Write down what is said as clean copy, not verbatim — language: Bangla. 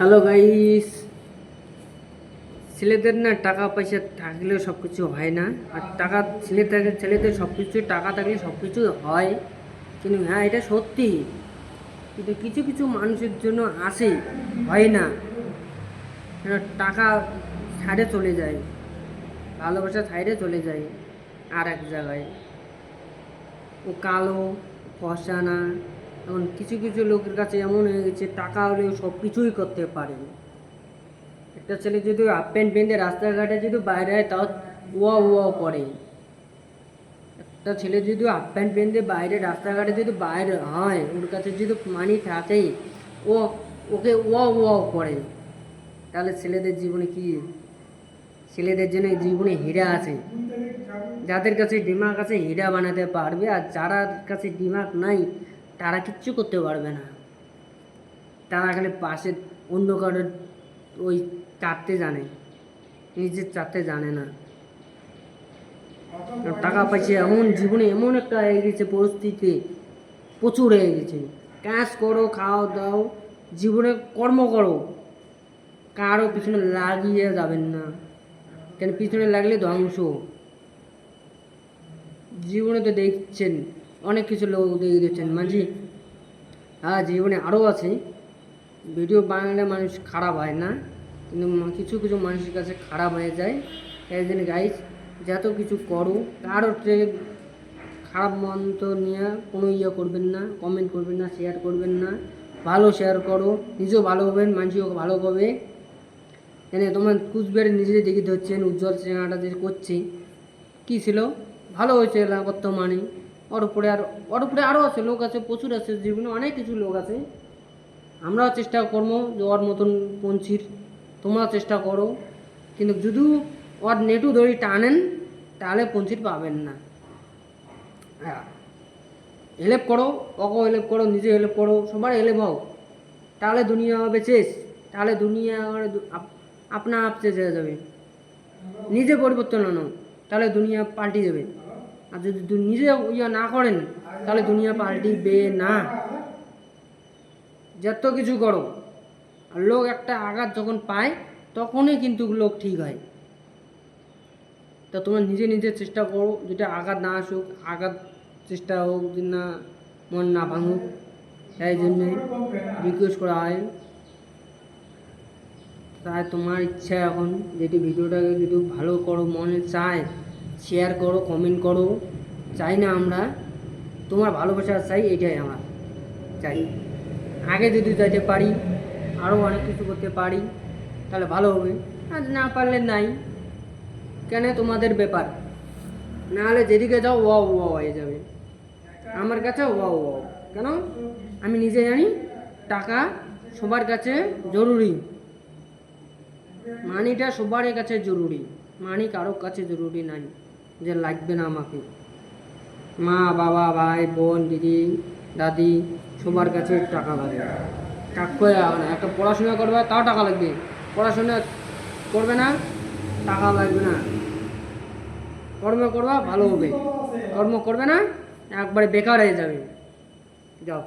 হ্যালো গাইস, ছেলেদের না টাকা পয়সা থাকলেও সব কিছু হয় না। আর টাকা ছেলেদের সব কিছু টাকা থাকলে সব কিছু হয়। কিন্তু হ্যাঁ, এটা সত্যি। কিন্তু কিছু কিছু মানুষের জন্য আসে, হয় না। টাকা ছাড়ে চলে যায়, ভালোবাসা ছাইড়ে চলে যায় আর এক জায়গায়। ও কালো, ফর্সা না। এখন কিছু কিছু লোকের কাছে এমন হয়ে গেছে, টাকা হলেও সব কিছুই করতে পারে। একটা ছেলে যদি হাফ প্যান্ট বেঁধে রাস্তাঘাটে যদি বাইরে হয়, তাও ওয়া ওয়া করে। একটা ছেলে যদি হাফ প্যান্ট বেঁধে বাইরে রাস্তাঘাটে যদি বাইরে হয়, ওর কাছে যদি মানি থাকে, ও ওকে ওয়া ওয়া করে। তাহলে ছেলেদের জীবনে কি, ছেলেদের জন্য জীবনে হীরা আছে। যাদের কাছে দিমাগ আছে হীরা বানাতে পারবে, আর যারা কাছে দিমাগ নাই তারা কিচ্ছু করতে পারবে না। তারা খালি পাশে অন্য কারোর ওই চাটতে জানে, নিজের চাটতে জানে না। টাকা পয়সা এমন জীবনে এমন একটা হয়ে গেছে, পরিস্থিতি প্রচুর হয়ে গেছে। কাজ করো, খাও দাও, জীবনে কর্ম করো, কারো পিছনে লাগিয়ে যাবেন না। কেন পিছনে লাগলে ধ্বংস। জীবনে তো দেখছেন অনেক কিছু লোক দেখে দিচ্ছেন মাঝি। হ্যাঁ, জীবনে আরও আছে। ভিডিও বানালে মানুষ খারাপ হয় না, কিন্তু কিছু কিছু মানুষের কাছে খারাপ হয়ে যায়। এই জন্য গাইজ, যত কিছু করো কারোর খারাপ মন্ত নিয়ে কোনো করবেন না, কমেন্ট করবেন না, শেয়ার করবেন না। ভালো শেয়ার করো, নিজেও ভালো হবেন, মানুষও ভালো হবে। এনে তোমার কুচবিহারে নিজে দেখে ধরছেন উজ্জ্বল সিনেমাটা যে করছে, কী ছিল, ভালো হয়েছে না বর্তমানে। ওর উপরে আরও আছে লোক, আছে প্রচুর আছে, জীবনে অনেক কিছু লোক আছে। আমরাও চেষ্টা করবো যে ওর মতন পৌঁছির, তোমরাও চেষ্টা করো। কিন্তু যদি ওর নেটু ধরে টানেন তাহলে পৌঁছির পাবেন না। হ্যাঁ, হেল্প করো, ওকেও হেল্প করো, নিজে হেল্প করো, সবার হেল্প হও। তাহলে দুনিয়া হবে শেষ। তাহলে দুনিয়া আপনা আপ শেষ হয়ে যাবে। নিজে পরিবর্তন আনো, তাহলে দুনিয়া পাল্টে যাবে। আর যদি নিজে না করেন তাহলে দুনিয়া পাল্টিবে না। যত কিছু করো, আর লোক একটা আঘাত যখন পায় তখনই কিন্তু লোক ঠিক হয়। তা তোমরা নিজে নিজে চেষ্টা করো, যেটা আঘাত না আসুক, আঘাত চেষ্টা হোক যে না, মন না ভাঙুক। তাই জন্যে রিকোয়েস্ট করা হয়। তাই তোমার ইচ্ছা এখন যেটি ভিডিওটাকে যদি ভালো করো, মনে চায় শেয়ার করো, কমেন্ট করো। চাই না আমরা, তোমার ভালোবাসা চাই, এটাই আমার চাই। আগে যদি যাইতে পারি, আরও অনেক কিছু করতে পারি, তাহলে ভালো হবে। আর না পারলে নাই, কেন তোমাদের ব্যাপার। নাহলে যেদিকে যাও ওয়া ওয়া হয়ে যাবে। আমার কাছে ওয়া ওয়া কেন, আমি নিজে জানি টাকা সবার কাছে জরুরি। মানিটা সবার কাছে জরুরি, মানি কারোর কাছে জরুরি নাই যে লাগবে না আমাকে। মা বাবা, ভাই বোন, দিদি দাদি সবার কাছে টাকা লাগে। টাক করে একটা পড়াশোনা করবে তাও টাকা লাগবে, পড়াশোনা করবে না টাকা লাগবে না। কর্ম করবা ভালো হবে, কর্ম করবে না একবারে বেকার হয়ে যাবে। যাও।